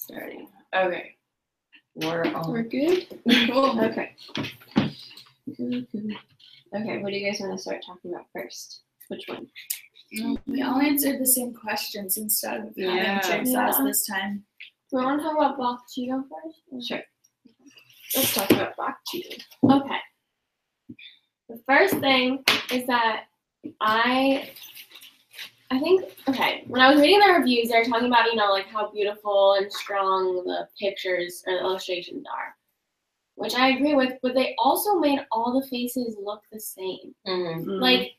starting. Okay. We're good? Cool. Okay. Okay, what do you guys want to start talking about first? Which one? We all answered the same questions instead of having jigsaws this time. Do we want to talk about Black Cheeto first? Sure. Let's talk about Black Cheeto. Okay. The first thing is that I think, okay, when I was reading the reviews, they were talking about, like how beautiful and strong the pictures or the illustrations are, which I agree with, but they also made all the faces look the same. Mm-hmm. Like,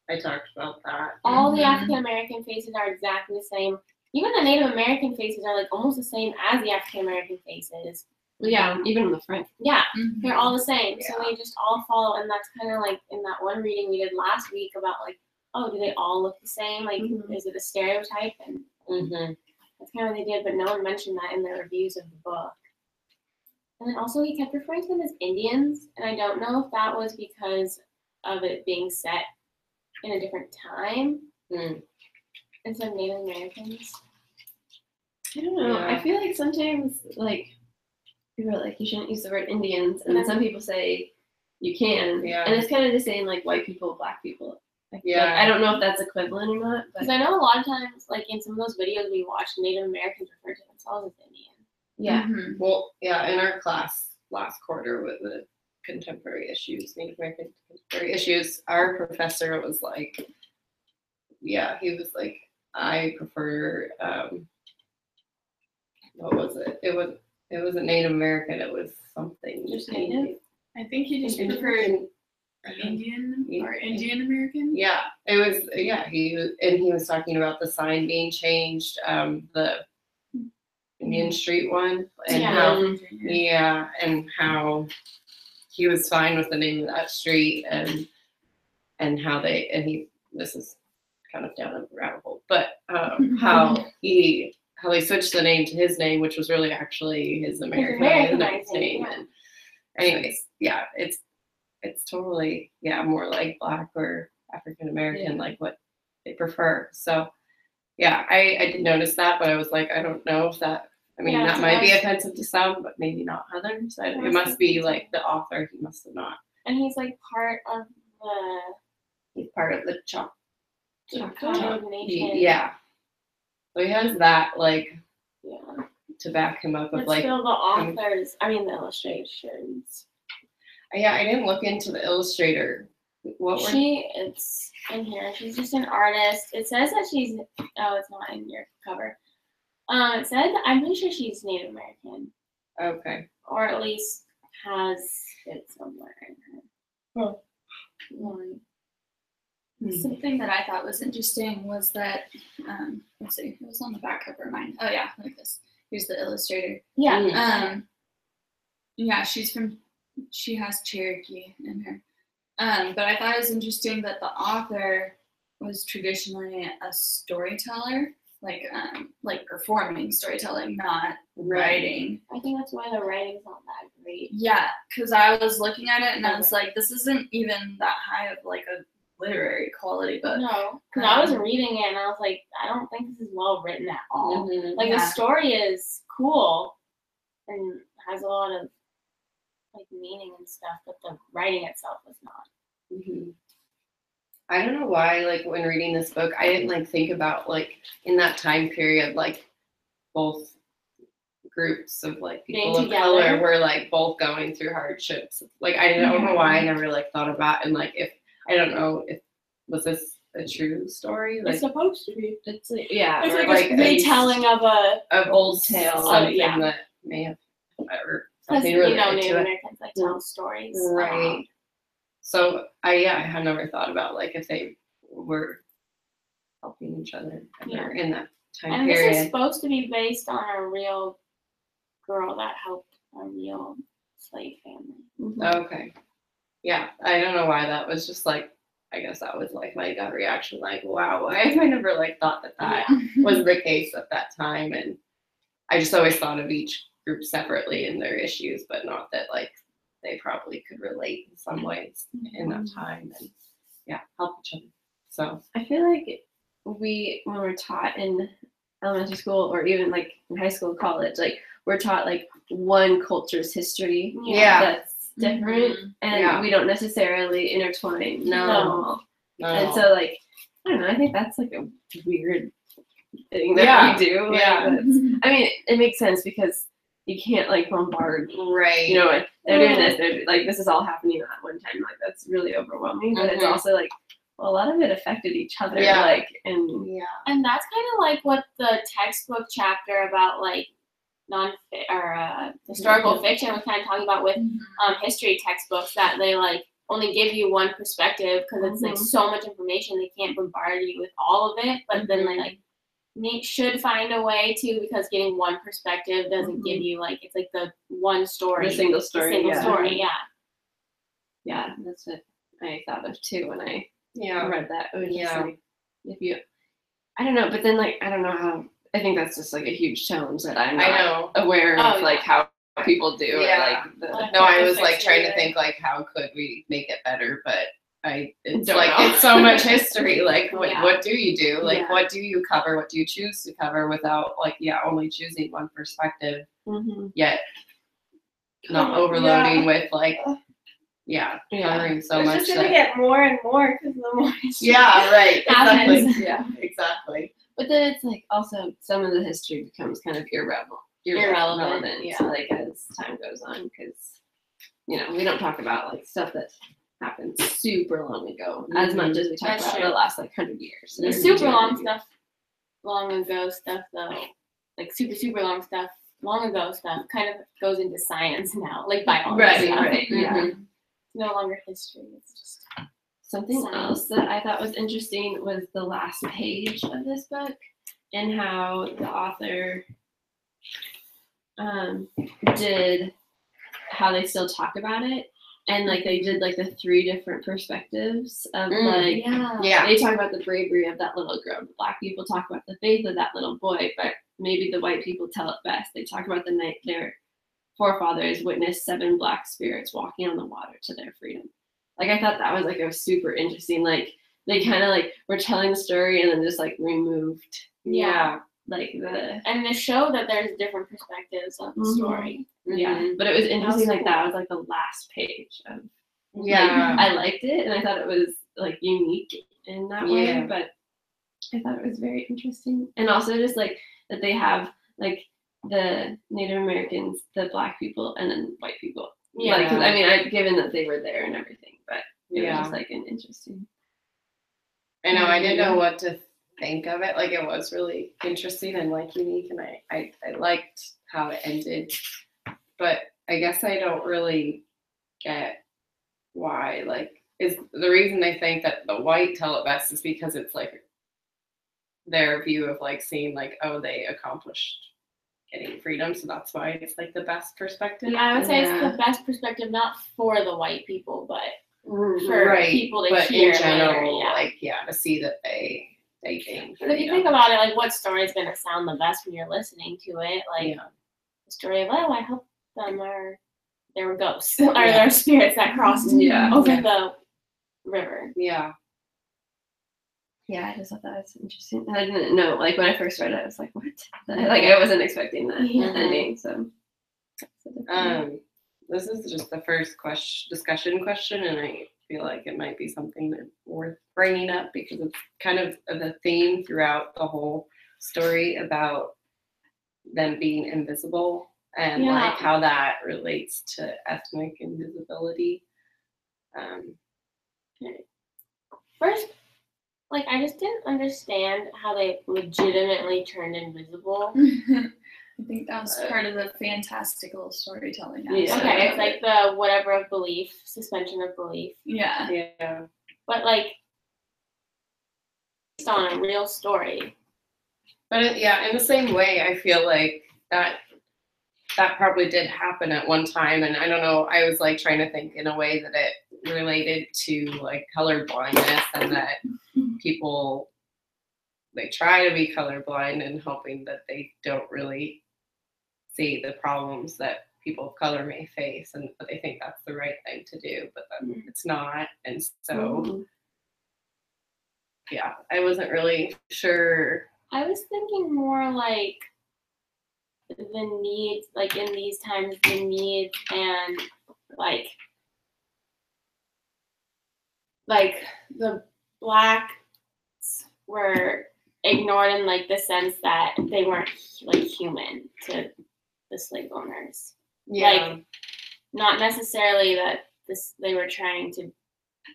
I talked about that. All the African American faces are exactly the same. Even the Native American faces are like almost the same as the African American faces. Yeah, even on the front. Yeah, they're all the same. Yeah. So they just all follow, and that's kind of like in that one reading we did last week about like, oh, do they all look the same? Like, is it a stereotype? And that's kind of what they did, but no one mentioned that in the reviews of the book. And then also he kept referring to them as Indians, and I don't know if that was because of it being set in a different time instead of Native Americans. I don't know. Yeah. I feel like sometimes, like, people are like, you shouldn't use the word Indians, and then some people say you can. Yeah. And it's kind of the same, like, white people, black people. Like, Yeah. I don't know if that's equivalent or not. Because But I know a lot of times, like in some of those videos we watched, Native Americans refer to themselves as Indian. yeah. Well, yeah, in our class last quarter with the contemporary issues, Native American contemporary issues, our professor was like, he was like, I prefer, what was it? It wasn't Native American, it was something. Just Native? I think he just preferred Indian or Indian American. Yeah, it was. Yeah, he was talking about the sign being changed, the Indian Street one, and how he was fine with the name of that street, and how this is kind of down a rabbit hole, but how they switched the name to his name, which was really actually his Americanized name. Yeah. And anyways, it's totally more like Black or African American, like what they prefer. So I did notice that, but I was like, I don't know if that. I mean, that might be offensive to some, but maybe not others. It must be like the author. He must have not. And he's like part of He's part of the Choctaw Nation. Yeah. So he has that Yeah. to back him up. Of But like still the authors, the illustrations. Yeah, I didn't look into the illustrator. It's in here. She's just an artist. It says that she's. Oh, it's not in your cover. It said I'm pretty sure she's Native American, Okay. or at least has it somewhere in her. Something that I thought was interesting was that, let's see, it was on the back cover of mine. Oh yeah, like this. Here's the illustrator. Yeah. She has Cherokee in her. But I thought it was interesting that the author was traditionally a storyteller, like performing storytelling, not writing. I think that's why the writing's not that great. Yeah, because I was looking at it and I was like, this isn't even that high of like a literary quality, but no, because I was reading it and I was like, I don't think this is well written at all. Like the story is cool and has a lot of like meaning and stuff, but the writing itself was not. I don't know why, like when reading this book, I didn't like think about like in that time period, like both groups of like people of color were like both going through hardships. Like I don't know why I never like thought about, and like if I don't know if was this a true story? Like, it's supposed to be. It's like a retelling of a old tale, something that may have or something because related Native to it. Americans like tell stories, right? So I had never thought about like if they were helping each other in that time period. This is supposed to be based on a real girl that helped a real slave family. Okay. Yeah, I don't know why that was just like, I guess that was like my gut reaction, like, wow, why have I never like thought that was the case at that time? And I just always thought of each group separately in their issues, but not that like they probably could relate in some ways in that time and help each other. So I feel like when we're taught in elementary school or even like in high school, college, like we're taught like one culture's history that's different, and we don't necessarily intertwine. No. And so like I don't know, I think that's like a weird thing that we do. Like, I mean, it makes sense because you can't like bombard, right? You know, like, they're doing this, they're like this is all happening at one time. Like that's really overwhelming, but it's also like well, a lot of it affected each other. Like and that's kind of like what the textbook chapter about like historical fiction was kind of talking about with history textbooks, that they like only give you one perspective because it's like so much information, they can't bombard you with all of it, but then they like should find a way to, because getting one perspective doesn't give you like, it's like the one story, the single story, yeah, that's what I thought of too when I read that. It was just like if you, I don't know, but then like I don't know how. I think that's just like a huge challenge that I'm not aware of, like how people do it. Like I was like trying to think like how could we make it better, but it's like it's so much history. Like what do you do? Like what do you cover? What do you choose to cover without like only choosing one perspective, yet not overloading with like covering so much. It's just gonna get more and more because the more history right, exactly. happens. Exactly. But then it's like also some of the history becomes kind of irrelevant. Like as time goes on, because you know we don't talk about like stuff that happened super long ago as much as we talk about the last like 100 years. The super long stuff, long ago stuff though, like super long stuff, long ago stuff kind of goes into science now, like biology. Right. It's no longer history. It's just something else that I thought was interesting was the last page of this book and how the author did how they still talk about it, and like they did like the 3 different perspectives of like they talk about the bravery of that little girl, the Black people talk about the faith of that little boy, but maybe the white people tell it best. They talk about the night their forefathers witnessed 7 Black spirits walking on the water to their freedom. Like I thought that was like a super interesting, like they kind of like were telling the story and then just like removed like the and to show that there's different perspectives of the story. But it was interesting, like that was like the last page of like, I liked it and I thought it was like unique in that way, but I thought it was very interesting. And also just like that they have like the Native Americans, the Black people, and then white people. Like, 'cause, I mean, given that they were there and everything, but it was just like an interesting. I know, I didn't know what to think of it. Like it was really interesting and like unique, and I liked how it ended. But I guess I don't really get why. Like, is the reason they think that the white tell it best is because it's like their view of like seeing like, oh, they accomplished getting freedom, so that's why it's like the best perspective. Yeah, I would say it's the best perspective, not for the white people, but for people to hear. In general, later, like to see that they gained. But if you think about it, like what story is going to sound the best when you're listening to it? Like the story of, oh, I helped them, or there were ghosts, or there were spirits that crossed over the river. Yeah, I just thought that was interesting. I didn't know, like when I first read it, I was like, what? Like I wasn't expecting that ending. So, this is just the first discussion question, and I feel like it might be something that's worth bringing up because it's kind of the theme throughout the whole story about them being invisible and like how that relates to ethnic invisibility. First, like I just didn't understand how they legitimately turned invisible. I think that was part of the fantastical storytelling. Okay, it's like the whatever of belief, suspension of belief. Yeah. But like, based on a real story. But in the same way, I feel like that probably did happen at one time, and I don't know. I was like trying to think in a way that it related to like color blindness, and that people they try to be colorblind and hoping that they don't really see the problems that people of color may face, and but they think that's the right thing to do, but then it's not. And so I wasn't really sure I was thinking more like the needs, like in these times, the needs and like the blacks were ignored in like the sense that they weren't like human to the slave owners. Yeah. Like not necessarily that they were trying to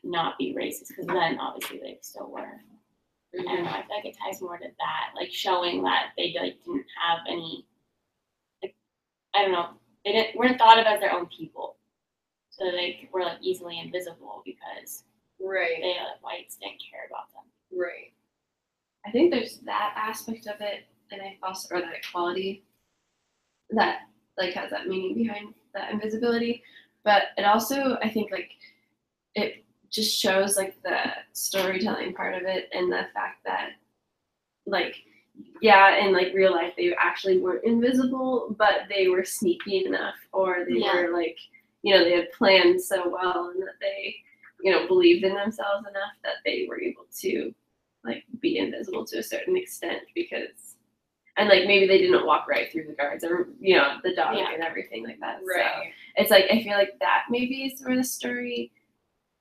not be racist, because then obviously they still were. I don't know, I feel like it ties more to that, like showing that they like didn't have any, like, I don't know, they weren't thought of as their own people, so they were like easily invisible because they whites didn't care about them. Right. I think there's that aspect of it, and I also, or that equality that like has that meaning behind that invisibility, but it also, I think, like it just shows like the storytelling part of it, and the fact that like, yeah, in like real life they actually weren't invisible, but they were sneaky enough, or they were like, you know, they had planned so well, and that they, you know, believed in themselves enough that they were able to like be invisible to a certain extent, because, and like maybe they didn't walk right through the guards, or you know, the dog and everything like that. Right. So it's like, I feel like that maybe is where the story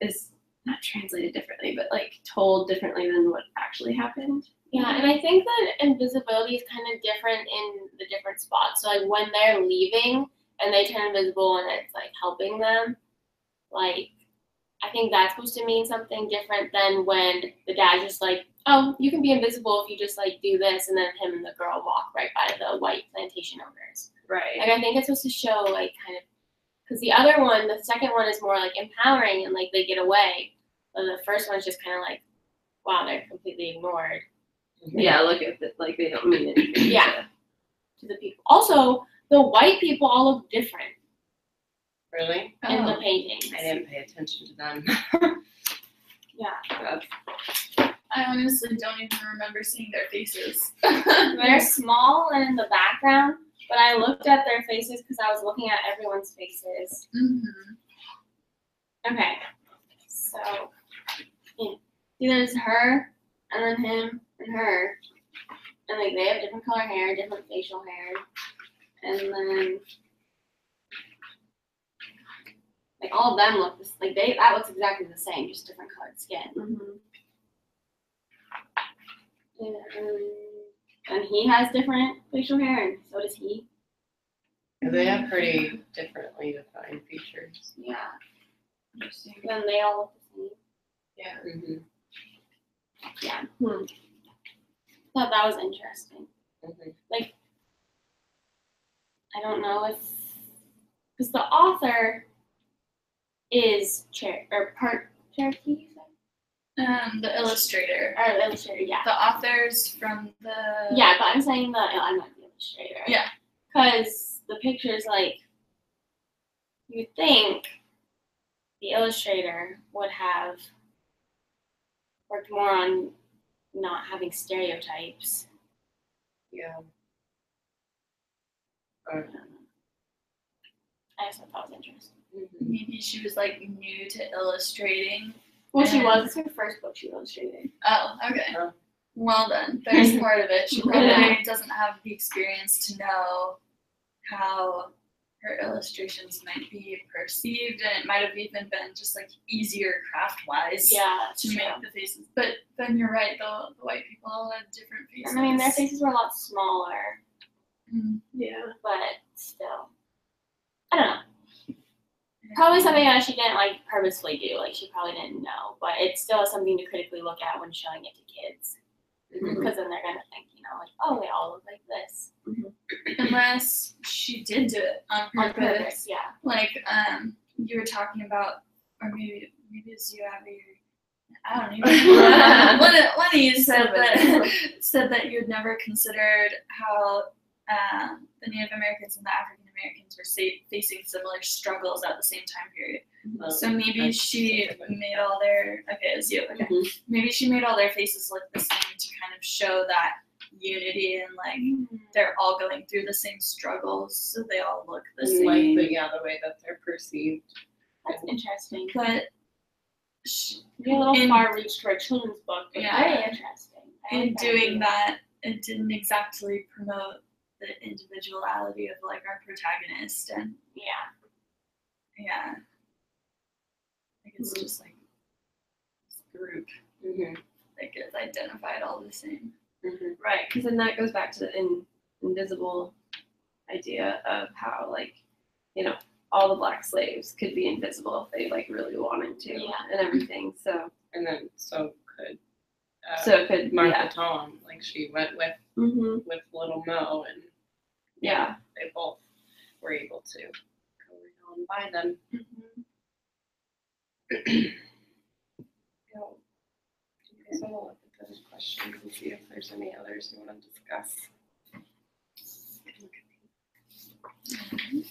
is not translated differently, but like told differently than what actually happened. Yeah, and I think that invisibility is kind of different in the different spots. So like when they're leaving and they turn invisible and it's like helping them, like I think that's supposed to mean something different than when the dad's just like, oh, you can be invisible if you just like do this, and then him and the girl walk right by the white plantation owners. Right. Like I think it's supposed to show like kind of, because the other one, the second one is more like empowering and like they get away, but the first one's just kind of like, wow, they're completely ignored. Yeah, look at it, like they don't mean anything. Yeah. To the people. Also, the white people all look different. Really? In the paintings. I didn't pay attention to them. Yeah. I honestly don't even remember seeing their faces. They're small and in the background, but I looked at their faces because I was looking at everyone's faces. Mm-hmm. Okay. So, yeah. See, there's her, and then him, and her. And like they have different color hair, different facial hair. And then like all of them look this, like that looks exactly the same, just different colored skin. And he has different facial hair, and so does he. They have pretty differently defined features. Yeah. Interesting. Then they all look the Yeah. same. Yeah. Thought that was interesting. Like, I don't know if, because the author is part Cherokee. The illustrator. Or the illustrator, yeah. The authors from the. Yeah, but I'm saying I'm not the illustrator. Yeah. Because the pictures, like, you'd think the illustrator would have worked more on not having stereotypes. Yeah. I just thought that was interesting. Maybe she was like new to illustrating. Well, she was. It's her first book she illustrated. Oh, okay. Well then, there's part of it. She probably doesn't have the experience to know how her illustrations might be perceived, and it might have even been just like easier craft-wise to make the faces. But then you're right, the white people all had different faces. I mean, their faces were a lot smaller. Yeah. But still, I don't know. Probably something that she didn't like purposefully do. Like she probably didn't know, but it still is something to critically look at when showing it to kids, because then they're gonna think, you know, like, oh, they all look like this. Unless she did do it on purpose. Yeah. Like you were talking about, or maybe it's you, Abby. I don't even. One of you said that you'd never considered how the Native Americans and the African Americans were facing similar struggles at the same time period. So maybe she made all their maybe she made all their faces look the same to kind of show that unity, and like they're all going through the same struggles, so they all look the same. Like the way that they're perceived. That's interesting. But a little far reach for a children's book, but very interesting. In doing that, it didn't exactly promote the individuality of like our protagonist, and yeah, like it's just like this group that gets identified all the same. Right, because then that goes back to the invisible idea of how, like, you know, all the black slaves could be invisible if they like really wanted to, and everything. So could Martha Tom, like she went with Little Mo, and they both were able to go on by them. You guys want to look at those questions and see if there's any others you want to discuss? I'm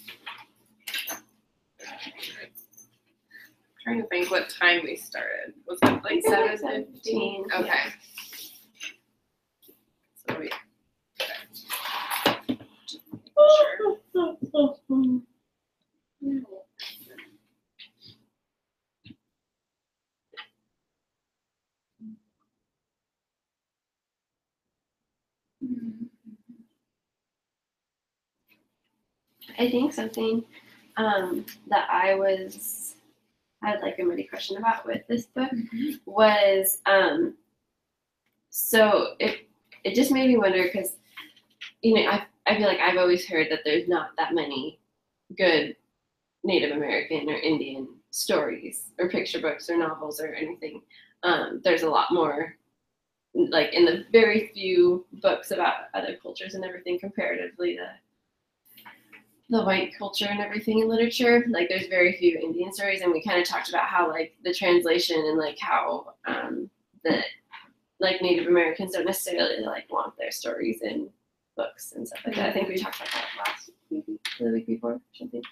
trying to think what time we started. Was it like 7:15? Okay. So we. Okay. Sure. I think something that I had like a mini question about with this book was so it just made me wonder, because you know I feel like I've always heard that there's not that many good Native American or Indian stories or picture books or novels or anything. There's a lot more, like in the very few books about other cultures and everything, comparatively to the white culture and everything in literature. Like there's very few Indian stories, and we kind of talked about how like the translation and like how the like Native Americans don't necessarily like want their stories in books and stuff like that. I think we talked about that last week, the week before or something.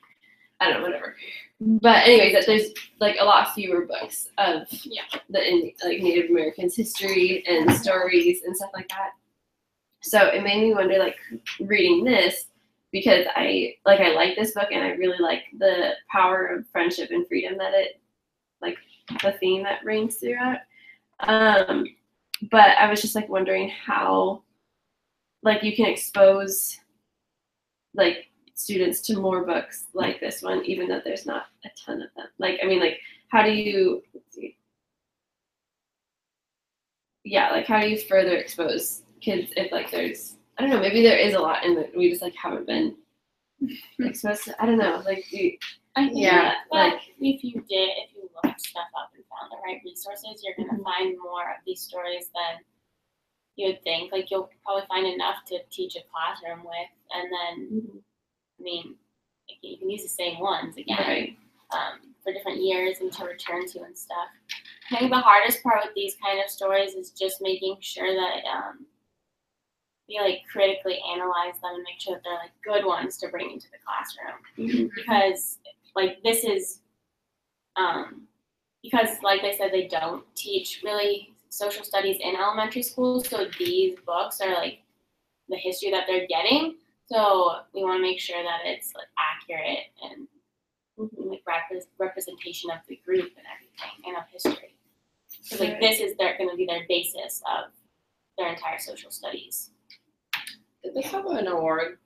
I don't know, whatever. But anyways, that there's like a lot fewer books of the like Native Americans' history and stories and stuff like that. So it made me wonder, like reading this, because I like this book and I really like the power of friendship and freedom that it, like the theme that reigns throughout. But I was just like wondering how like you can expose like students to more books like this one, even though there's not a ton of them. Like, I mean, like, how do you, like, how do you further expose kids if, like, there's, I don't know, maybe there is a lot and we just, like, haven't been exposed to, I don't know, like, I think like, if you looked stuff up and found the right resources, you're going to find more of these stories than you would think. Like, you'll probably find enough to teach a classroom with, and then, I mean, you can use the same ones again for different years and to return to and stuff. I think the hardest part with these kind of stories is just making sure that you like critically analyze them and make sure that they're like good ones to bring into the classroom. Because like this is because like they said, they don't teach really social studies in elementary school, so these books are like the history that they're getting. So we want to make sure that it's like accurate and like representation of the group and everything and of history. So like this is going to be their basis of their entire social studies. Did this have an award?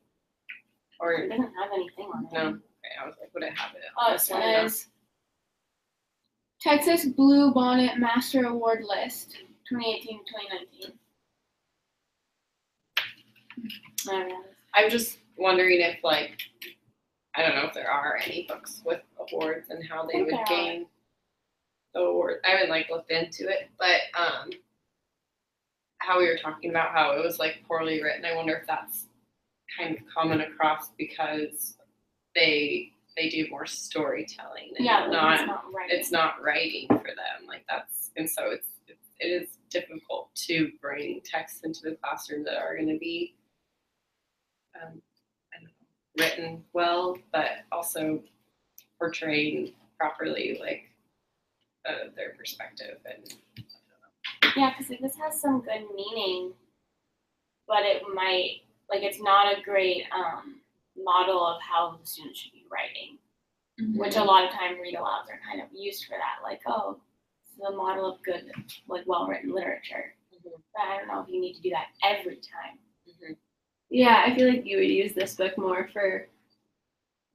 Or it doesn't have anything on it. No. Okay, I was like, would it have it? Oh, it says Texas Blue Bonnet Master Award List, 2018-2019. I'm just wondering if, like, I don't know if there are any books with awards and how they would gain the award. I haven't like looked into it, but how we were talking about how it was like poorly written. I wonder if that's kind of common across because they do more storytelling and it's not writing for them. Like that's, and so it is difficult to bring texts into the classroom that are going to be I don't know, written well, but also portraying properly, like their perspective. And I don't know. Yeah, because this has some good meaning, but it might, like, it's not a great model of how the students should be writing, which a lot of time read alouds are kind of used for that. Like, oh, it's the model of good, like, well-written literature. But I don't know if you need to do that every time. Yeah, I feel like you would use this book more for,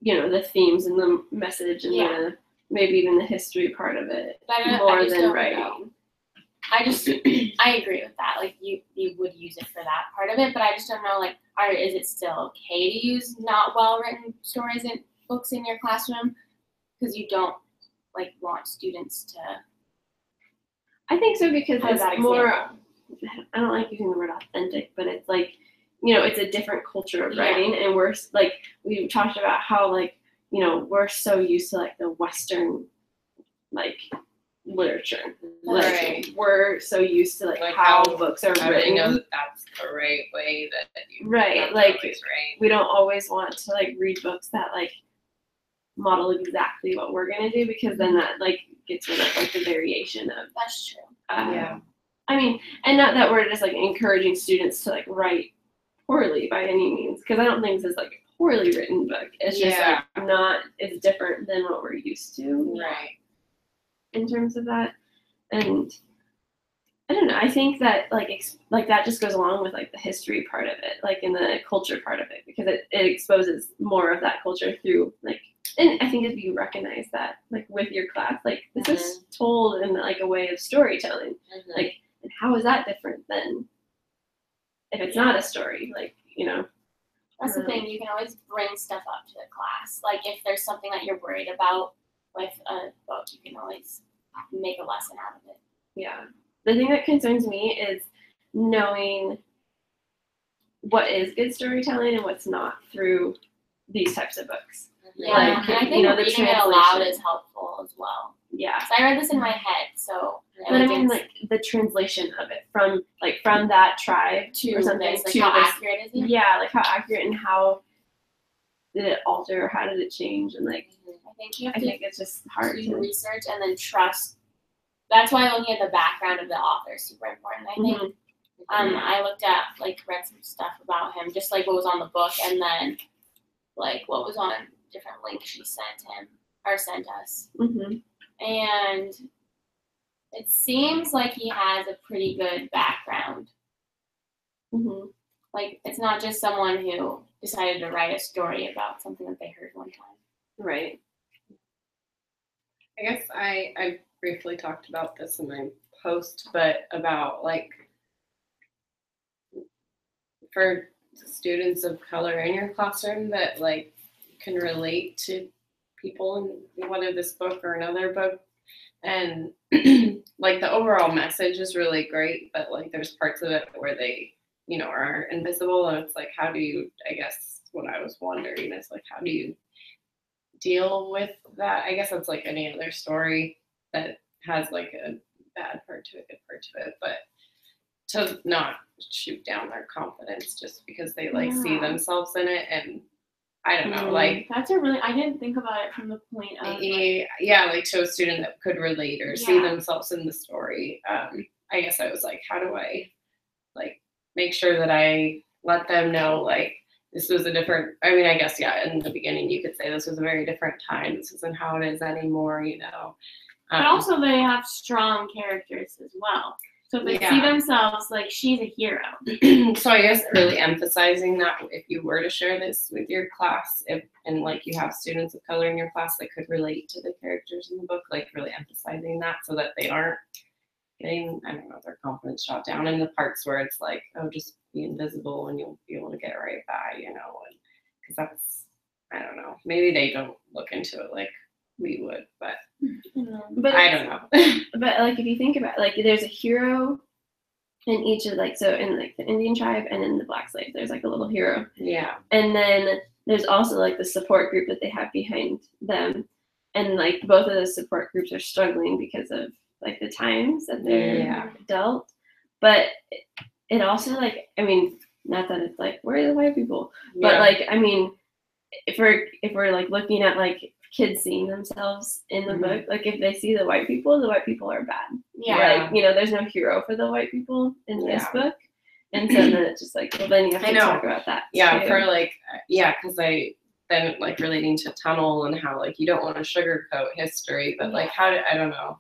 the themes and the message and the maybe even the history part of it more than writing. Know. I agree with that. Like you would use it for that part of it, but I just don't know. Like, is it still okay to use not well written stories and books in your classroom because you don't like want students to? I think so because it's more. I don't like using the word authentic, but it's like, it's a different culture of writing, and we're like we talked about how like we're so used to like the Western like literature. Like we're so used to like how books are written. Know that that's the right way that you like we don't always want to like read books that like model exactly what we're gonna do because then that like gets rid of like the variation of. That's true. I mean, and not that we're just like encouraging students to like write poorly by any means, because I don't think this is like a poorly written book. It's just like it's different than what we're used to. Right. In terms of that, and I don't know. I think that like that just goes along with like the history part of it, like in the culture part of it, because it exposes more of that culture through like. And I think if you recognize that like with your class, like this is told in like a way of storytelling, like, and how is that different than if it's not a story, like That's the thing. You can always bring stuff up to the class. Like if there's something that you're worried about with a book, you can always make a lesson out of it. Yeah. The thing that concerns me is knowing what is good storytelling and what's not through these types of books. Yeah, like, and I think reading it aloud is helpful as well. Yeah. So I read this in my head, so. But I mean, like the translation of it from that tribe to or something like to how accurate is it? Yeah, like how accurate and how did it alter? How did it change? And like, I think it's just hard to research and then trust. That's why looking at the background of the author is super important. I think. I looked at read some stuff about him, just like what was on the book, and then like what was on different links she sent him or sent us. And it seems like he has a pretty good background. Like it's not just someone who decided to write a story about something that they heard one time. Right. I guess I briefly talked about this in my post, but about like for students of color in your classroom that like can relate to people in whether this book or another book, and like the overall message is really great, but like there's parts of it where they are invisible, and it's like how do you, I guess what I was wondering is like how do you deal with that? I guess that's like any other story that has like a bad part to it, good part to it, but to not shoot down their confidence just because they like see themselves in it. And I don't know, like that's I didn't think about it from the point of like to a student that could relate or see themselves in the story. I guess I was like, how do I like make sure that I let them know like this was a different, I mean, I guess in the beginning you could say this was a very different time. This isn't how it is anymore, But also they have strong characters as well. So if they see themselves like she's a hero. So I guess really emphasizing that if you were to share this with your class, and like you have students of color in your class that could relate to the characters in the book, like really emphasizing that so that they aren't getting, I don't know, their confidence shot down in the parts where it's like, oh, just be invisible and you'll be able to get right by, and because that's, I don't know, maybe they don't look into it like we would, but I don't know. But like if you think about it, like there's a hero in each of like, so in like the Indian tribe and in the Black slaves, there's like a little hero. Yeah. And then there's also like the support group that they have behind them, and like both of those support groups are struggling because of like the times that they're dealt. But it also like, I mean, not that it's like where are the white people, but like I mean, if we're like looking at like kids seeing themselves in the book, like if they see the white people are bad. Like there's no hero for the white people in this book, and so then it's just like, well, then you have to talk about that too. For like because I then like relating to Tunnel and how like you don't want to sugarcoat history, but like I don't know,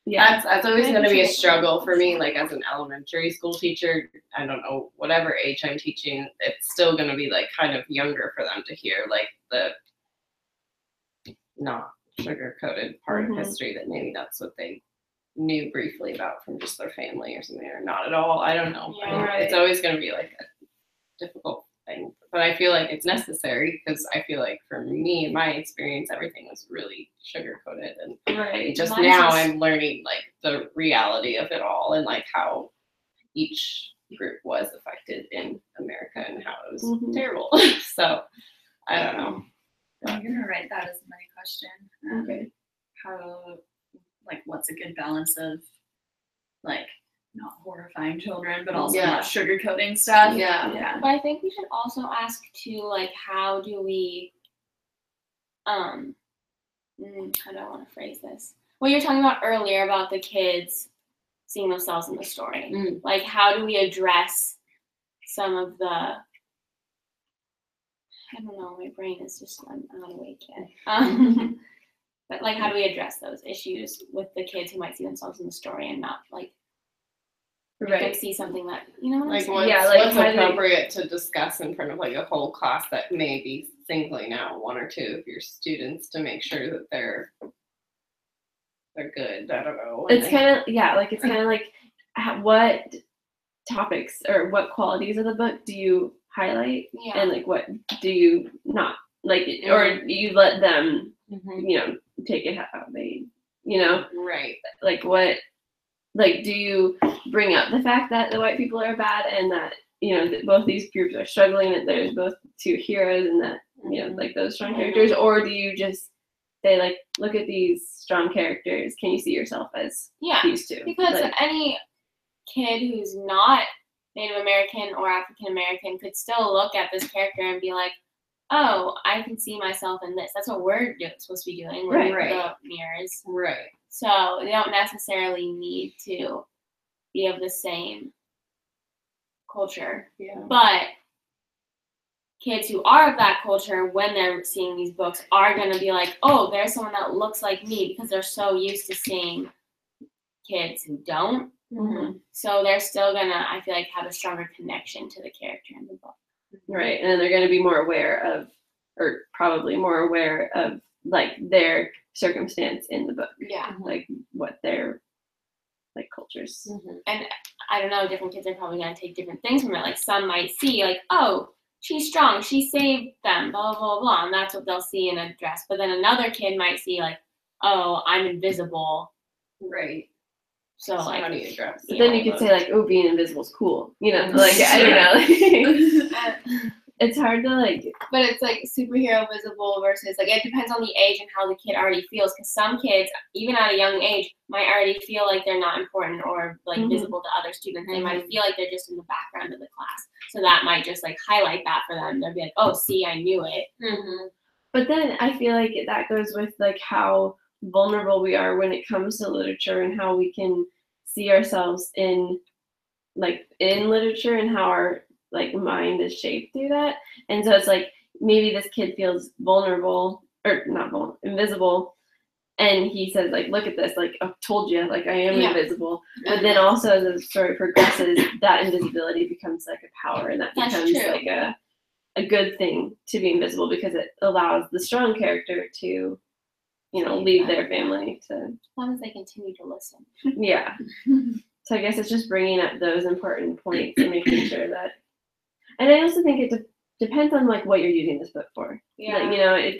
That's always going to be a struggle for me. Like as an elementary school teacher, I don't know, whatever age I'm teaching, it's still going to be like kind of younger for them to hear like the not sugar-coated part of history that maybe that's what they knew briefly about from just their family or something, or not at all. I don't know. It's always going to be like a difficult thing, but I feel like it's necessary because I feel like for me, in my experience, everything was really sugar-coated, and just now I'm learning like the reality of it all and like how each group was affected in America and how it was terrible. So I don't know. I'm gonna write that as my question. Okay. How, like, what's a good balance of, like, not horrifying children, but also not sugarcoating stuff? Yeah. But I think we should also ask too, like, how do we, how do I want to phrase this? What you were talking about earlier about the kids seeing themselves in the story. Like, how do we address some of the, I don't know, my brain is just, I'm not awake yet. But like, how do we address those issues with the kids who might see themselves in the story and not like see something that, you know what I'm saying? What's appropriate to discuss in front of like a whole class that may be singling out one or two of your students to make sure that they're good. I don't know. It's kind of like what topics or what qualities of the book do you highlight and like what do you not like, or you let them you know take it how they, you know, like what, like do you bring up the fact that the white people are bad and that, you know, that both these groups are struggling, that there's both two heroes and that, you know, like those strong characters, or do you just say like, look at these strong characters, can you see yourself as these two? Because like, any kid who's not Native American or African American could still look at this character and be like, oh, I can see myself in this. That's what we're supposed to be doing with the mirrors. So they don't necessarily need to be of the same culture. But kids who are of that culture, when they're seeing these books, are going to be like, oh, there's someone that looks like me, because they're so used to seeing kids who don't. So they're still going to, I feel like, have a stronger connection to the character in the book. Right, and they're going to be more aware of, or probably more aware of, like, their circumstance in the book. Like, what their, like, cultures. And I don't know, different kids are probably going to take different things from it. Like, some might see, like, oh, she's strong, she saved them, blah, blah, blah, and that's what they'll see in a dress. But then another kid might see, like, oh, I'm invisible. So like, how do you address? But then you could say like, oh, being invisible is cool. You know, like I don't know. It's hard to like. But it's like superhero visible versus like, it depends on the age and how the kid already feels. Because some kids, even at a young age, might already feel like they're not important or like visible to other students. They might feel like they're just in the background of the class. So that might just like highlight that for them. They'll be like, oh, see, I knew it. But then I feel like that goes with like how vulnerable we are when it comes to literature and how we can see ourselves in literature and how our like mind is shaped through that. And so it's like maybe this kid feels vulnerable or not vulnerable, invisible, and he says like, look at this, like I told you, like I am invisible. But then also as the story progresses, that invisibility becomes like a power, and that becomes like a good thing to be invisible, because it allows the strong character to, you know, leave their family to, as long as they continue to listen. So I guess it's just bringing up those important points and making sure that, and I also think it depends on like what you're using this book for. Like, you know,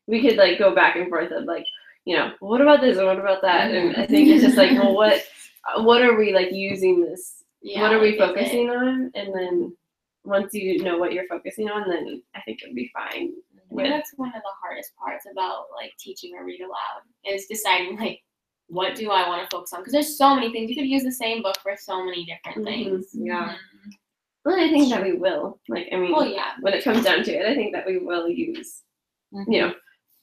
we could like go back and forth of like, you know, well, what about this and what about that? And I think it's just like, well, what are we like using this? What are we focusing on? And then once you know what you're focusing on, then I think it'll be fine. I think that's one of the hardest parts about like teaching or read aloud, is deciding like, what do I want to focus on? Because there's so many things. You could use the same book for so many different things. Well, I think that we will. Like, I mean, when it comes down to it, I think that we will use, you know,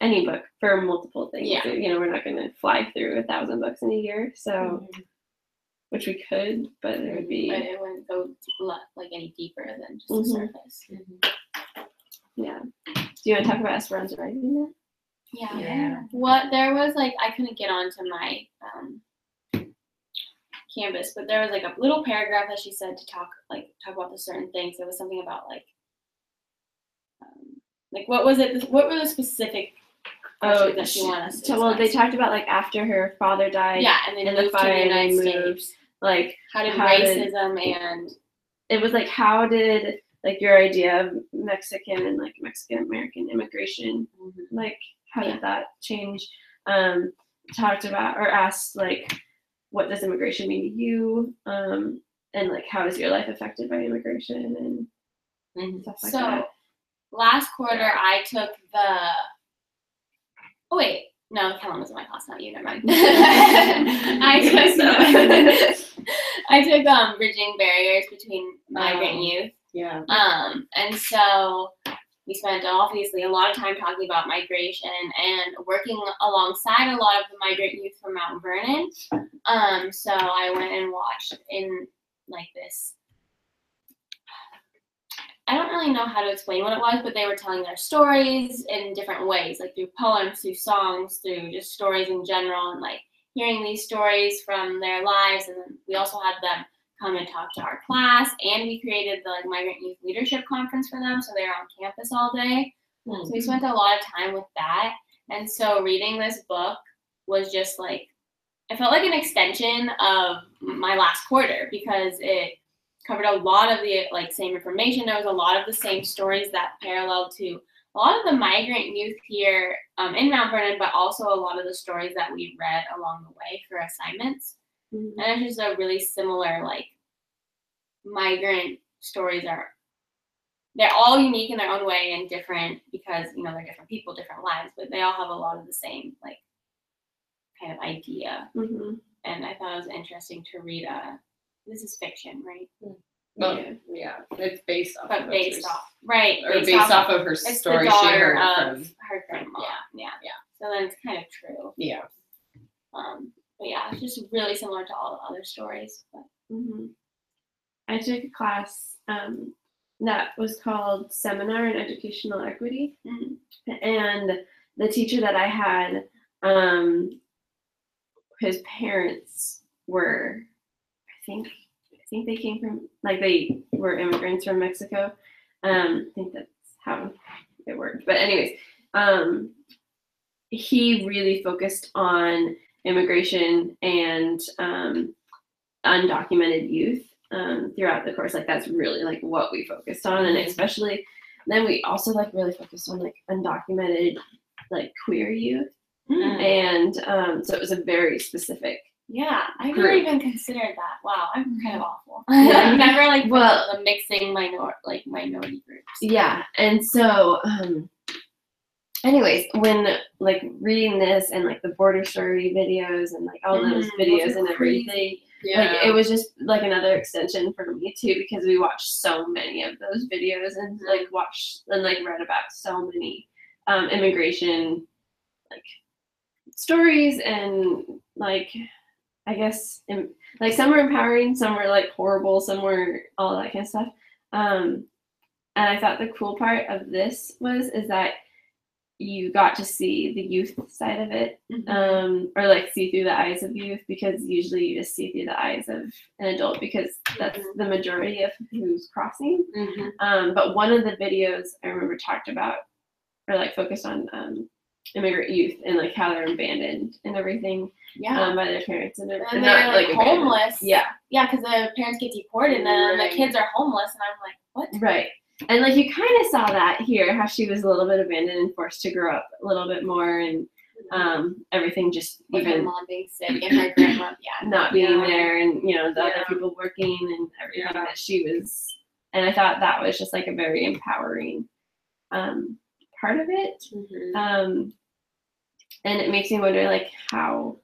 any book for multiple things. You know, we're not going to fly through 1,000 books in a year, so which we could, but it would be. But it wouldn't go like any deeper than just the surface. Yeah. Do you want to talk about Esperanza Rising then? What there was like, I couldn't get onto my campus, but there was like a little paragraph that she said to talk about the certain things. There was something about like what was it? What were the specific questions that she wanted us to discuss? Well, they talked about like after her father died. Yeah, and then in the fire, and they moved. Like how did racism and it was like how did like your idea of Mexican and like Mexican American immigration, like how did that change? Talked about or asked like what does immigration mean to you? And like how is your life affected by immigration and stuff like that. Last quarter I took the oh wait, no, Kellen was in my class, not you, never mind. I took Bridging Barriers Between Migrant Youth. Yeah. And so we spent obviously a lot of time talking about migration and working alongside a lot of the migrant youth from Mount Vernon. So I went and watched in like this. I don't really know how to explain what it was, but they were telling their stories in different ways, like through poems, through songs, through just stories in general, and like hearing these stories from their lives. And then we also had them come and talk to our class, and we created the like migrant youth leadership conference for them, so they were on campus all day. So we spent a lot of time with that. And so reading this book was just like, I felt like an extension of my last quarter because it covered a lot of the like same information. There was a lot of the same stories that paralleled to a lot of the migrant youth here in Mount Vernon, but also a lot of the stories that we read along the way for assignments. And it's just a really similar, like, migrant stories they're all unique in their own way and different because, you know, they're different people, different lives, but they all have a lot of the same, like, kind of idea. And I thought it was interesting to read this is fiction, right? Yeah, it's based off. But based off, right? Or based off of her story she heard from her grandma. Yeah. So then it's kind of true. Yeah. But yeah, it's just really similar to all the other stories. But I took a class that was called Seminar in Educational Equity, and the teacher that I had, his parents were, I think they came from, like, they were immigrants from Mexico. I think that's how it worked. But anyways, he really focused on immigration and undocumented youth throughout the course. Like, that's really like what we focused on, and especially then we also like really focused on like undocumented like queer youth. And so it was a very specific I never even considered that. Wow, I'm kind of awful. I've never like the mixing minority groups. Yeah, and so anyways, when like reading this and like the border story videos and like all those videos and everything, like it was just like another extension for me too, because we watched so many of those videos and like watched and like read about so many immigration like stories, and like I guess like some were empowering, some were like horrible, some were all that kind of stuff. And I thought the cool part of this is that you got to see the youth side of it, or like see through the eyes of youth, because usually you just see through the eyes of an adult because that's the majority of who's crossing. But one of the videos I remember talked about or like focused on immigrant youth and like how they're abandoned and everything by their parents, and they're not like homeless. Yeah, because the parents get deported and then the kids are homeless, and I'm like, what? Right. And like you kind of saw that here, how she was a little bit abandoned and forced to grow up a little bit more, and everything just with even her mom being sick and her grandma not being there, and you know the other people working and everything that she was. And I thought that was just like a very empowering part of it. And it makes me wonder like how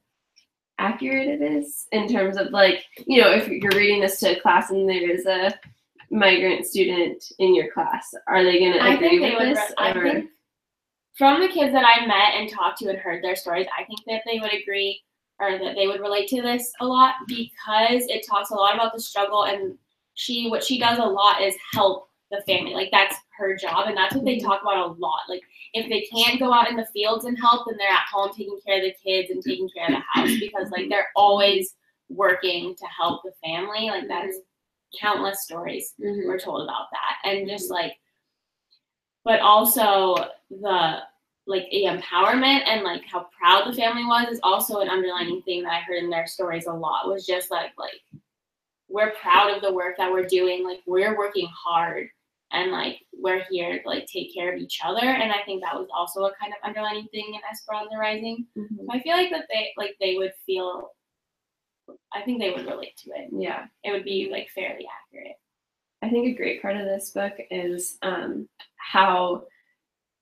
accurate it is in terms of like, you know, if you're reading this to a class and there is a migrant student in your class, are they going to agree with this? I think from the kids that I met and talked to and heard their stories, I think that they would agree, or that they would relate to this a lot, because it talks a lot about the struggle, and what she does a lot is help the family. Like, that's her job, and that's what they talk about a lot. Like, if they can't go out in the fields and help, then they're at home taking care of the kids and taking care of the house, because like they're always working to help the family. Like that's countless stories were told about that. And just like, but also the empowerment and like how proud the family was is also an underlining theme that I heard in their stories a lot, was just like we're proud of the work that we're doing. Like we're working hard and like we're here to like take care of each other. And I think that was also a kind of underlining thing in Esperanza Rising. So I feel like that they would feel, I think they would relate to it. Yeah. It would be like fairly accurate. I think a great part of this book is how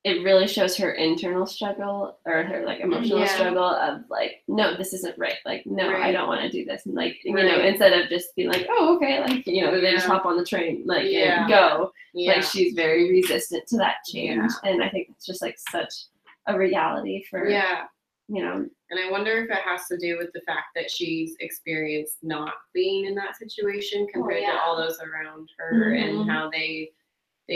it really shows her internal struggle, or her like emotional struggle of like, no, this isn't right. Like, no, I don't want to do this. And like, you know, instead of just being like, oh, okay, like, you know, they just hop on the train, like, and go. Like, she's very resistant to that change. And I think it's just like such a reality for, you know. And I wonder if it has to do with the fact that she's experienced not being in that situation compared to all those around her, and how they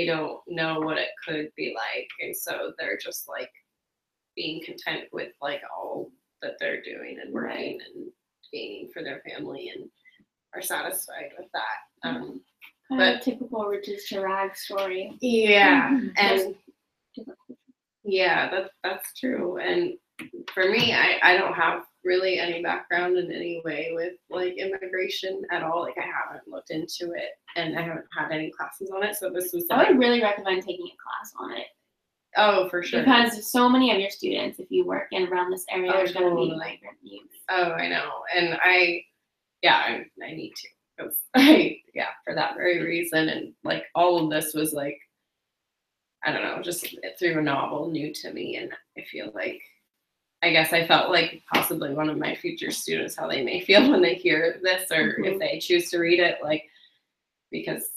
don't know what it could be like, and so they're just like being content with like all that they're doing and working and gaining for their family, and are satisfied with that. But typical riches to rags story. Yeah, and that's true. And for me, I don't have really any background in any way with like immigration at all. Like I haven't looked into it, and I haven't had any classes on it. So this was like, I would really recommend taking a class on it. Oh, for sure. Because so many of your students, if you work in around this area, are going to be migrant youth. Oh, I know. And I need to. Because for that very reason. And like all of this was like, I don't know, just through a novel new to me. And I feel like, I guess I felt like possibly one of my future students, how they may feel when they hear this, or if they choose to read it, like, because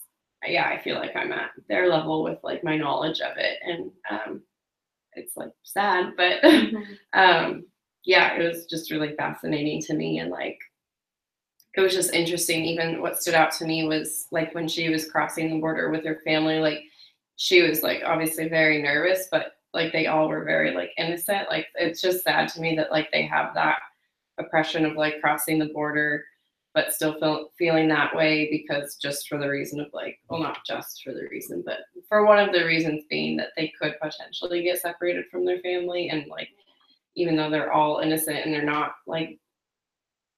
I feel like I'm at their level with like my knowledge of it. And it's like sad, but it was just really fascinating to me. And like, it was just interesting. Even what stood out to me was like when she was crossing the border with her family, like she was like obviously very nervous, but like they all were very like innocent. Like it's just sad to me that like they have that oppression of like crossing the border, but still feeling that way, because just for the reason of like, well, not just for the reason, but for one of the reasons being that they could potentially get separated from their family. And like, even though they're all innocent and they're not like,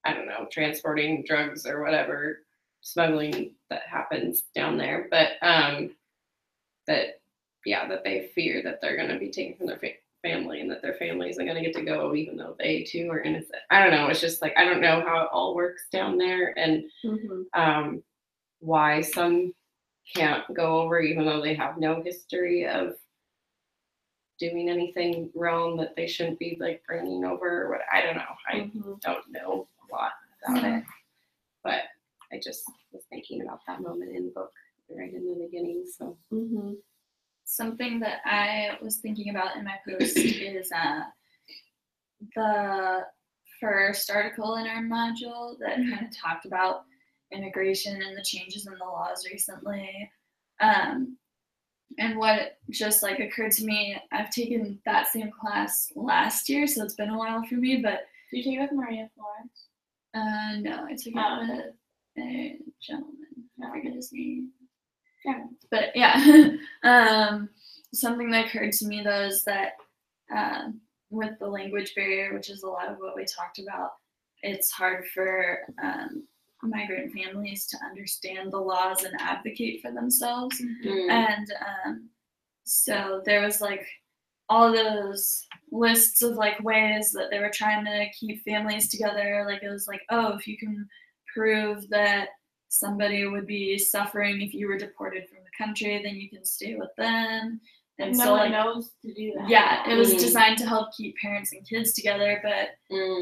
I don't know, transporting drugs or whatever smuggling that happens down there, but that they fear that they're going to be taken from their family, and that their family isn't going to get to go, even though they too are innocent. I don't know. It's just like, I don't know how it all works down there, and why some can't go over, even though they have no history of doing anything wrong that they shouldn't be like bringing over, or what. I don't know. I don't know a lot about it, but I just was thinking about that moment in the book right in the beginning. So something that I was thinking about in my post is the first article in our module that kind of talked about immigration and the changes in the laws recently. And what just like occurred to me, I've taken that same class last year, so it's been a while for me, but. Did you take it with Maria Florence? No, I took it with a gentleman. I forget his name. Yeah. But something that occurred to me though is that with the language barrier, which is a lot of what we talked about, it's hard for migrant families to understand the laws and advocate for themselves. And so there was like all those lists of like ways that they were trying to keep families together. Like it was like, oh, if you can prove that somebody would be suffering if you were deported from the country, then you can stay with them. And no one knows to do that. Yeah, it was designed to help keep parents and kids together, but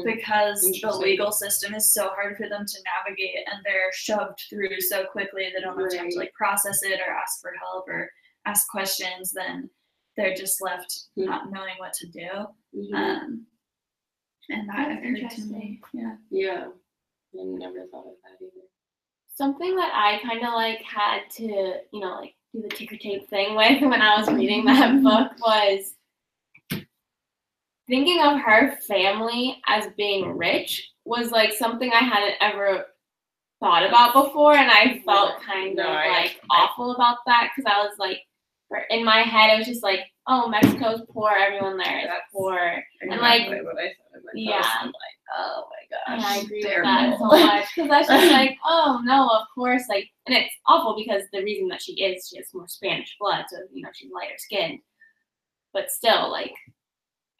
because the legal system is so hard for them to navigate and they're shoved through so quickly, they don't have time to like process it or ask for help or ask questions, then they're just left not knowing what to do. And that occurred to me. Yeah. I never thought of that either. Something that I kind of like had to, like do the ticker tape thing with when I was reading that book was thinking of her family as being rich was like something I hadn't ever thought about before, and I felt kind of like awful about that because I was like, in my head, I was just like, oh, Mexico's poor, everyone there is poor, exactly and like, what I said in my yeah, post. I'm like, oh my gosh, and I agree terrible. with that so much because that's just like, oh no, of course, like, and it's awful because the reason that she has more Spanish blood, so you know she's lighter skinned, but still, like,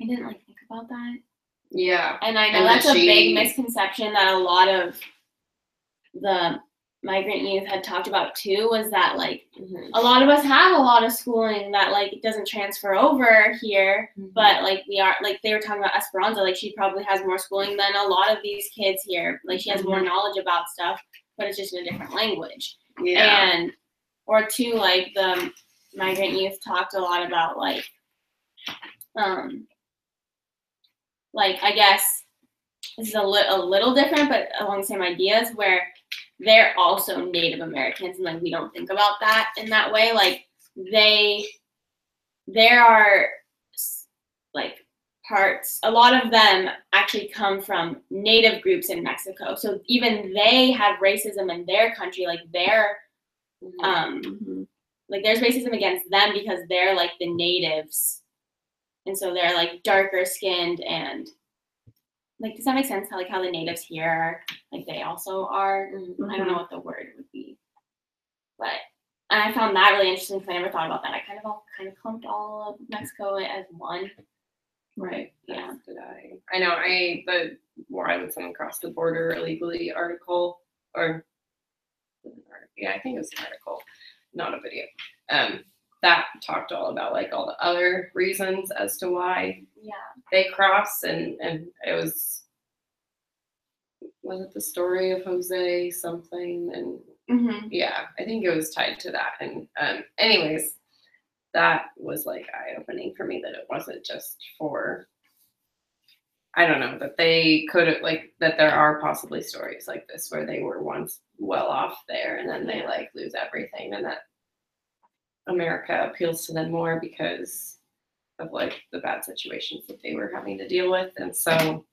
I didn't like think about that. Yeah, and I know that's a big misconception that a lot of the migrant youth had talked about too, was that like a lot of us have a lot of schooling that like it doesn't transfer over here, but like we are, like they were talking about Esperanza, like she probably has more schooling than a lot of these kids here, like she has more knowledge about stuff, but it's just in a different language. And or two, like the migrant youth talked a lot about like I guess this is a little different, but along the same ideas, where they're also Native Americans, and like we don't think about that in that way. Like there are like parts, a lot of them actually come from Native groups in Mexico. So even they have racism in their country, like they're like there's racism against them because they're like the natives, and so they're like darker skinned, and like, does that make sense? How the natives here are, like they also are. I don't know what the word would be, but I found that really interesting because I never thought about that. I kind of clumped all of Mexico as one. Right. Yeah. Did I? I know. The Why Would Someone Cross the Border Illegally article, or yeah, I think it was an article, not a video. That talked all about like all the other reasons as to why they cross, and it was it the story of Jose something, and yeah, I think it was tied to that. And anyways, that was like eye-opening for me, that it wasn't just for, I don't know, that they could have, like, that there are possibly stories like this where they were once well off there and then they like lose everything, and that America appeals to them more because of like the bad situations that they were having to deal with. And so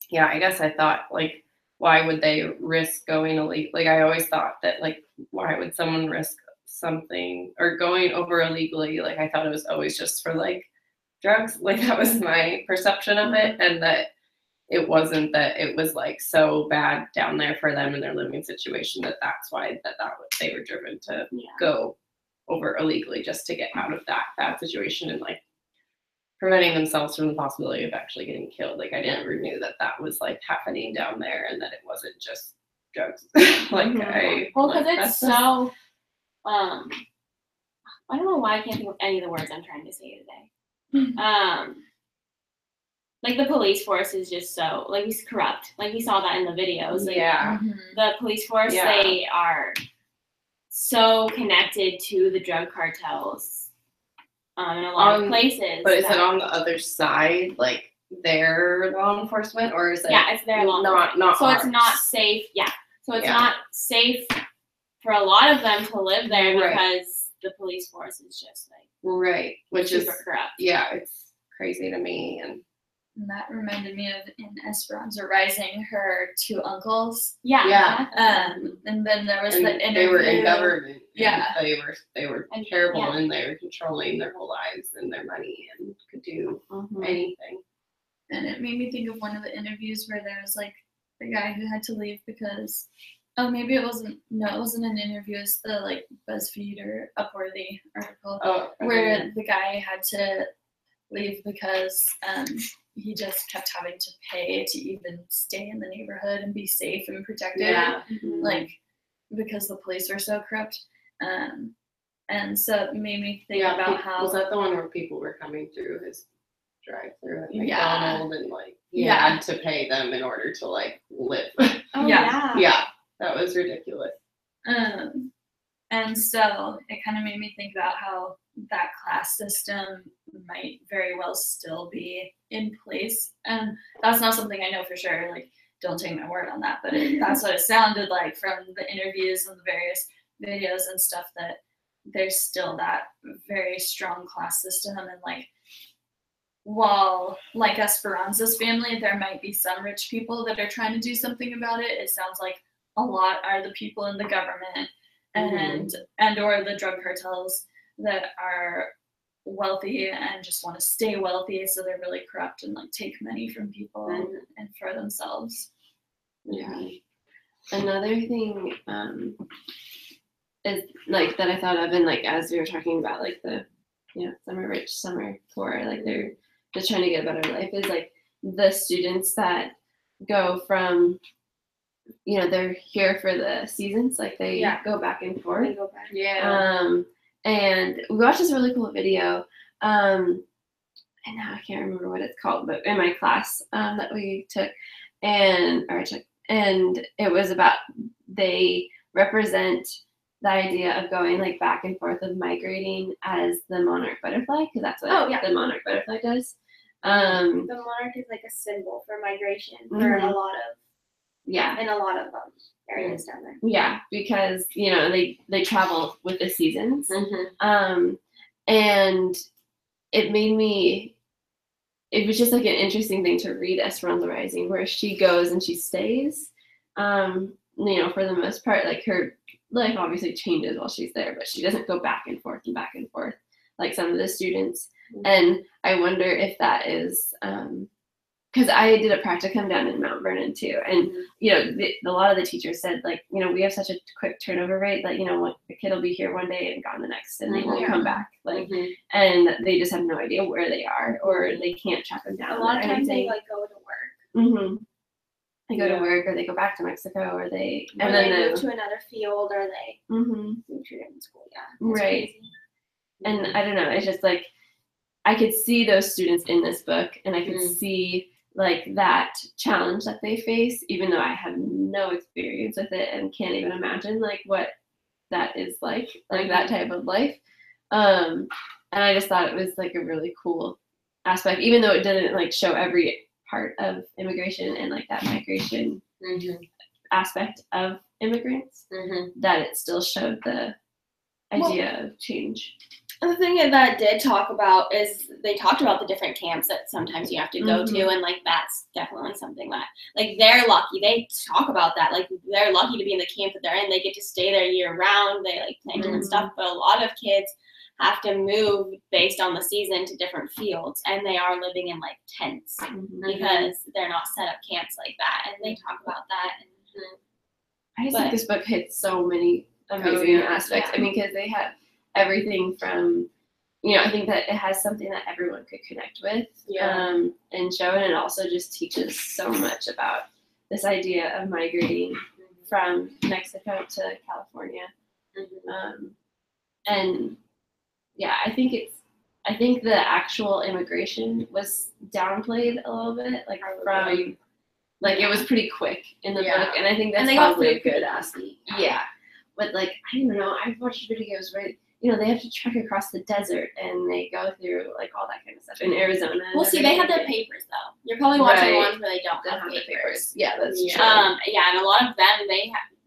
yeah, I guess I thought like, why would they risk going illegal? Like I always thought that like, why would someone risk something or going over illegally? Like I thought it was always just for like drugs. Like that was my perception of it, and that it wasn't, that it was like so bad down there for them in their living situation that that's why they were driven to go over illegally, just to get out of that bad situation and like preventing themselves from the possibility of actually getting killed. Like I never knew that was like happening down there, and that it wasn't just drugs. Like because it's so I don't know why I can't think of any of the words I'm trying to say today. Like the police force is just so like it's corrupt. Like we saw that in the videos. Like, the police force, they are so connected to the drug cartels in a lot of places. But is it on the other side, like their law enforcement, or is it? Yeah, it's their law enforcement. Not so ours. It's not safe. Yeah, so it's not safe for a lot of them to live there because the police force is just like which super is corrupt. Yeah, it's crazy to me. And that reminded me of in Esperanza Rising, her two uncles. And then there was the interview. They were in government. Yeah. They were terrible, and they were controlling their whole lives and their money and could do anything. And it made me think of one of the interviews where there was like the guy who had to leave because it wasn't an interview, it's the like BuzzFeed or Upworthy article where the guy had to leave because he just kept having to pay to even stay in the neighborhood and be safe and protected, like because the police are so corrupt. And so it made me think about how was that the one where people were coming through his drive-through at McDonald's and like he had to pay them in order to like live. That was ridiculous. And so it kind of made me think about how that class system might very well still be in place. And that's not something I know for sure. Like, don't take my word on that. But that's what it sounded like from the interviews and the various videos and stuff, that there's still that very strong class system. And like while like Esperanza's family, there might be some rich people that are trying to do something about it. It sounds like a lot are the people in the government and or the drug cartels that are wealthy and just want to stay wealthy, so they're really corrupt and like take money from people and for themselves. Yeah. Another thing is like that I thought of, and like as we were talking about like the some are rich, some are poor, like they're just trying to get a better life, is like the students that go from they're here for the seasons, like they go back and forth. They go back. Yeah. And we watched this really cool video, and now I can't remember what it's called, but in my class that we took, and it was about, they represent the idea of going like back and forth of migrating as the monarch butterfly, because that's what the monarch butterfly does. The monarch is like a symbol for migration for a lot of in a lot of areas down there. Yeah, because they travel with the seasons, and it made me. It was just like an interesting thing to read Esperanza Rising, where she goes and she stays. For the most part, like her life obviously changes while she's there, but she doesn't go back and forth like some of the students. And I wonder if that is because I did a practicum down in Mount Vernon too, and a lot of the teachers said like we have such a quick turnover rate that a kid will be here one day and gone the next, and they won't come back, like and they just have no idea where they are, or they can't track them down. A lot of times they like go to work. They go to work, or they go back to Mexico, or they move to another field, or they move to a different school. Yeah, right. Crazy. And I don't know, it's just like I could see those students in this book, and I could see like that challenge that they face, even though I have no experience with it and can't even imagine like what that is like that type of life. And I just thought it was like a really cool aspect, even though it didn't like show every part of immigration and like that migration aspect of immigrants, that it still showed the idea of change. And the thing that did talk about is they talked about the different camps that sometimes you have to go to, and like that's definitely something that like they're lucky. They talk about that, like they're lucky to be in the camp that they're in. They get to stay there year round. They like plant different stuff, but a lot of kids have to move based on the season to different fields, and they are living in like tents because they're not set up camps like that. And they talk about that. I just think this book hits so many amazing aspects. I mean, because they have everything from, I think that it has something that everyone could connect with and show, and it also just teaches so much about this idea of migrating from Mexico to California. And yeah, I think the actual immigration was downplayed a little bit, like from, like it was pretty quick in the book, and I think that's probably a good aspect. Yeah, but like I don't know, I've watched videos where they have to trek across the desert and they go through like all that kind of stuff in Arizona. Well, see, they have their papers though. You're probably watching ones where they don't have the papers. Yeah, that's true. And a lot of them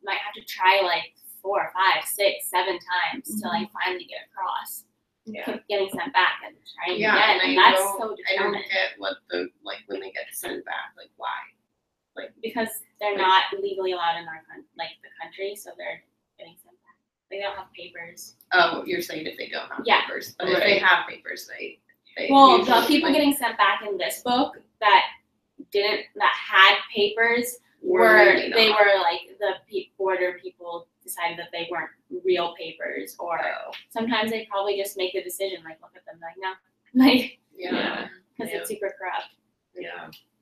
might have to try like 4, 5, 6, 7 times to like finally get across. Keep getting sent back and trying again, and that's so determined. I don't get what the when they get sent back, like why? Like because they're not legally allowed in our the country, so they're getting sent back. They don't have papers. Oh, you're saying if they don't have papers, but if they have papers, they well, the people getting sent back in this book that had papers were like the border people decided that they weren't real papers, or sometimes they probably just make the decision like look at them like no, like because it's super corrupt.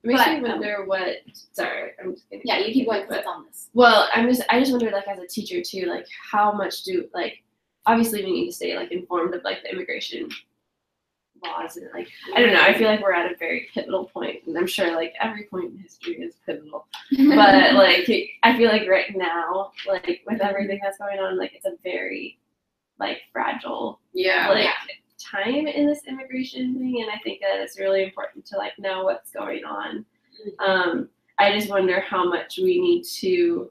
Makes me wonder what. Sorry, I'm just kidding. Yeah, you keep going because it's on this. Well, I just wonder like as a teacher too, like how much do like obviously we need to stay like informed of like the immigration laws and like I don't know. I feel like we're at a very pivotal point, and I'm sure like every point in history is pivotal, but like I feel like right now, like with everything that's going on, like it's a very like fragile time in this immigration thing, and I think that it's really important to like know what's going on. I just wonder how much we need to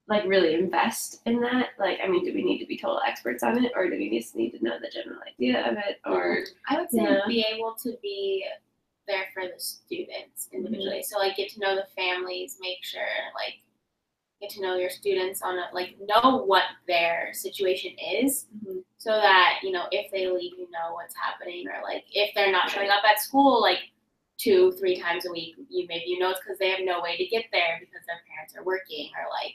like really invest in that? Like, I mean, do we need to be total experts on it, or do we just need to know the general idea of it? Or I would say be able to be there for the students individually. Mm-hmm. So like get to know the families, make sure like get to know your students on a, like know what their situation is, so that you know if they leave, you know what's happening, or like if they're not showing up at school like 2-3 times a week, maybe you know it's because they have no way to get there because their parents are working, or like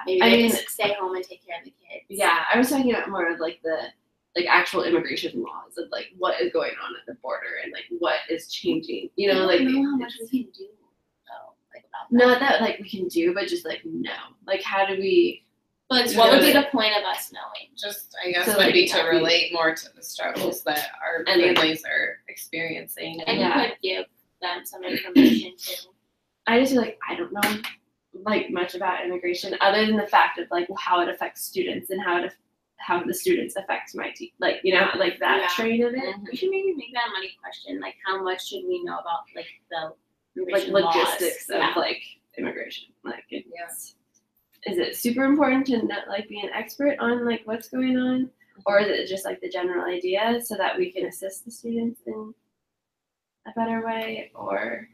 maybe they just stay home and take care of the kids. Yeah, I was talking about more of like the like actual immigration laws of like what is going on at the border and like what is changing. You know, like I don't know how much we can do though, like about that. Not that like we can do, but just like know. Like how do we? But what would be the point of us knowing? Just I guess would be to relate more to the struggles that our families are experiencing, and you could give them some information too. I just feel like I don't know like much about immigration other than the fact of like how it affects students and how the students affect my team, like you know, like that train of it. We should maybe make that a money question, like how much should we know about like the like logistics of like immigration, like is it super important to not like be an expert on like what's going on, or is it just like the general idea so that we can assist the students in a better way? Or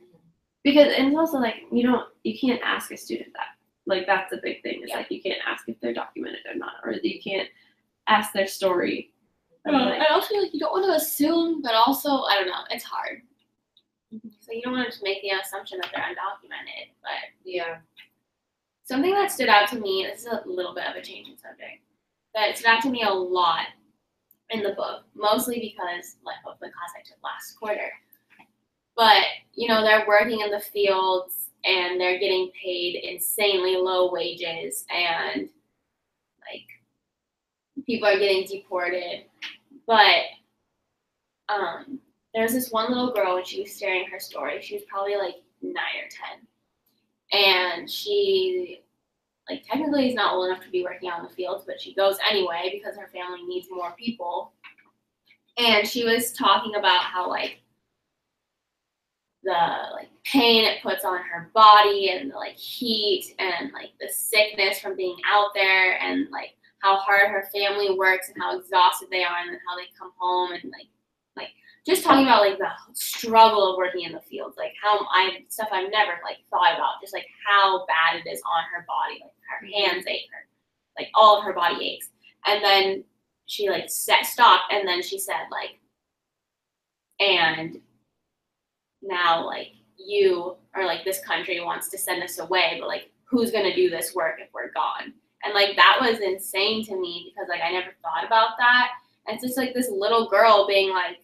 because and it's also like you can't ask a student that, like that's a big thing. It's like you can't ask if they're documented or not, or you can't ask their story. I also feel like you don't want to assume, but also I don't know, it's hard. So you don't want to just make the assumption that they're undocumented, but something that stood out to me, this is a little bit of a changing subject, that stood out to me a lot in the book, mostly because like of the class I took last quarter. But, you know, they're working in the fields and they're getting paid insanely low wages, and like people are getting deported. But there's this one little girl, and she was sharing her story. She was probably like 9 or 10. And she, like, technically is not old enough to be working out in the fields, but she goes anyway because her family needs more people. And she was talking about how, like, the, like, pain it puts on her body and the, like, heat and, like, the sickness from being out there and, like, how hard her family works and how exhausted they are and then how they come home and, like just talking about, like, the struggle of working in the fields, like, stuff I've never, like, thought about, just, like, how bad it is on her body, like, her hands ache, like, all of her body aches. And then she, like, stopped, and then she said, like, and now, like, you or, like, this country wants to send us away, but, like, who's going to do this work if we're gone? And, like, that was insane to me because, like, I never thought about that. And it's just, like, this little girl being, like,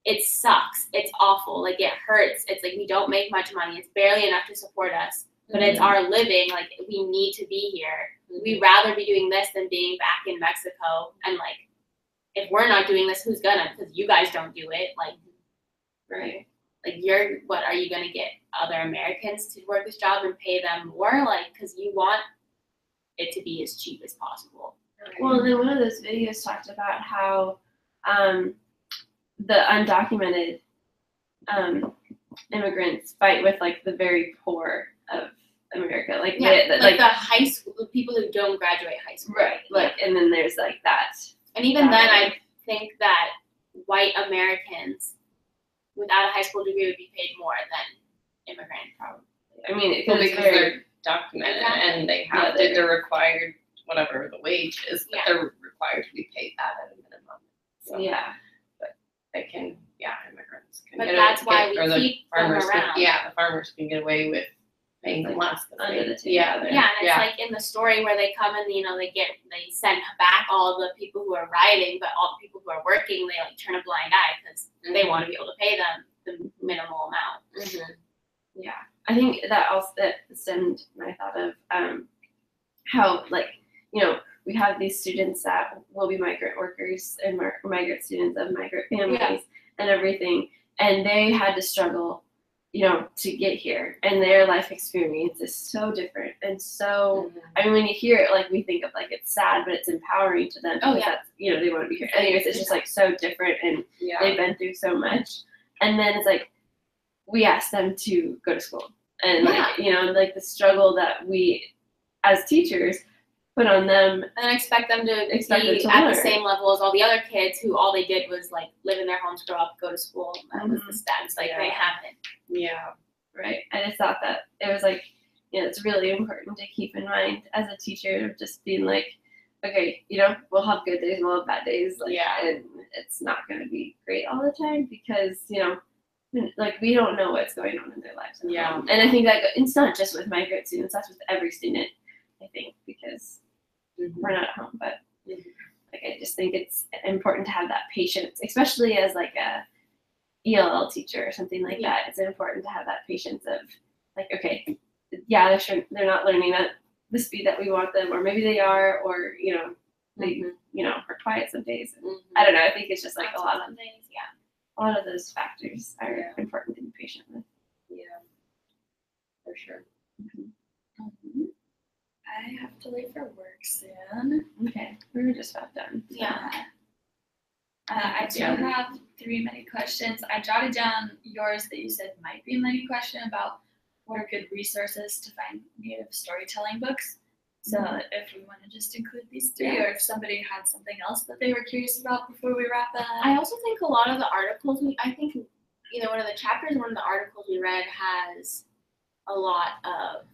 it sucks. It's awful. Like, it hurts. It's, like, we don't make much money. It's barely enough to support us. But it's our living. Like, we need to be here. We'd rather be doing this than being back in Mexico. And, like, if we're not doing this, who's gonna? Because you guys don't do it. Like, right? Like, what are you gonna get other Americans to work this job and pay them more? Like, because you want it to be as cheap as possible. Right? Well, then one of those videos talked about how the undocumented immigrants fight with like the very poor of America, like the high school, the people who don't graduate high school, right? Like, and then there's like that, and even then, I think that white Americans without a high school degree would be paid more than immigrant, probably. I mean, because they're documented and they have they're required whatever the wage is, but they're required to be paid that at a minimum. So, immigrants can but that's why we keep farmers them around. The farmers can get away with paying them less. Under the table. And it's like in the story where they come and, you know, they send back all of the people who are rioting, but all the people who are working, they like turn a blind eye because they want to be able to pay them the minimal amount. Yeah, I think that also stemmed my thought of how, like, you know, we have these students that will be migrant workers and migrant students of migrant families and everything, and they had to struggle, you know, to get here, and their life experience is so different and so. I mean, when you hear it, like, we think of like it's sad, but it's empowering to them because that's, you know, they want to be here. Anyways, it's just like so different, and they've been through so much, and then it's like we ask them to go to school, and like, you know, like the struggle that as teachers, put on them and expect them to be to at learn. the same level as all the other kids who all they did was like live in their homes, grow up, go to school. That was the steps. Like they haven't. Yeah. Right. I just thought that it was like, you know, it's really important to keep in mind as a teacher of just being like, okay, you know, we'll have good days, we'll have bad days. Like, and it's not going to be great all the time because, you know, like we don't know what's going on in their lives. Yeah. And I think that it's not just with migrant students, that's with every student, I think, because we're not at home, but like I just think it's important to have that patience, especially as like a ELL teacher or something like that. It's important to have that patience of like, okay, they're not learning at the speed that we want them, or maybe they are, or you know, they you know are quiet some days. I don't know. I think it's just like a lot of things. A lot of those factors are important to be patient with. Yeah, for sure. I have to leave for work soon. Okay, we're just about done. So. Yeah. I do have 3 mini questions. I jotted down yours that you said might be a mini question about what are good resources to find native storytelling books. So if we want to just include these 3, or if somebody had something else that they were curious about before we wrap up. I also think a lot of the articles, I think either one of the chapters or one of the articles we read has a lot of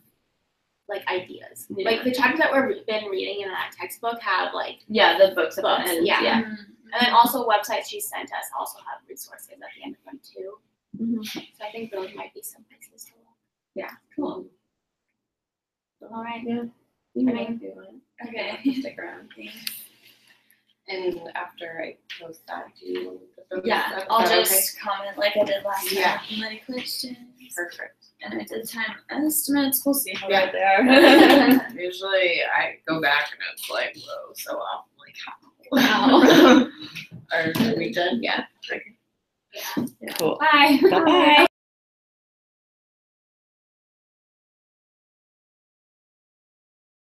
like ideas. Like the chapters that we've been reading in that textbook have like the books at the end. And then also websites she sent us also have resources at the end of them too. So I think those might be some places to look. Yeah, cool. All right. Yeah. Okay. Stick around. And after I post that, do you want to put those up? I'll just comment like I did last time. Many questions. Perfect. And I did time estimates. We'll see how Yeah. good they are. Usually I go back and it's like, whoa, so off. Like, Wow. Are we done? Yeah. Okay. Yeah. Cool. Bye. Bye.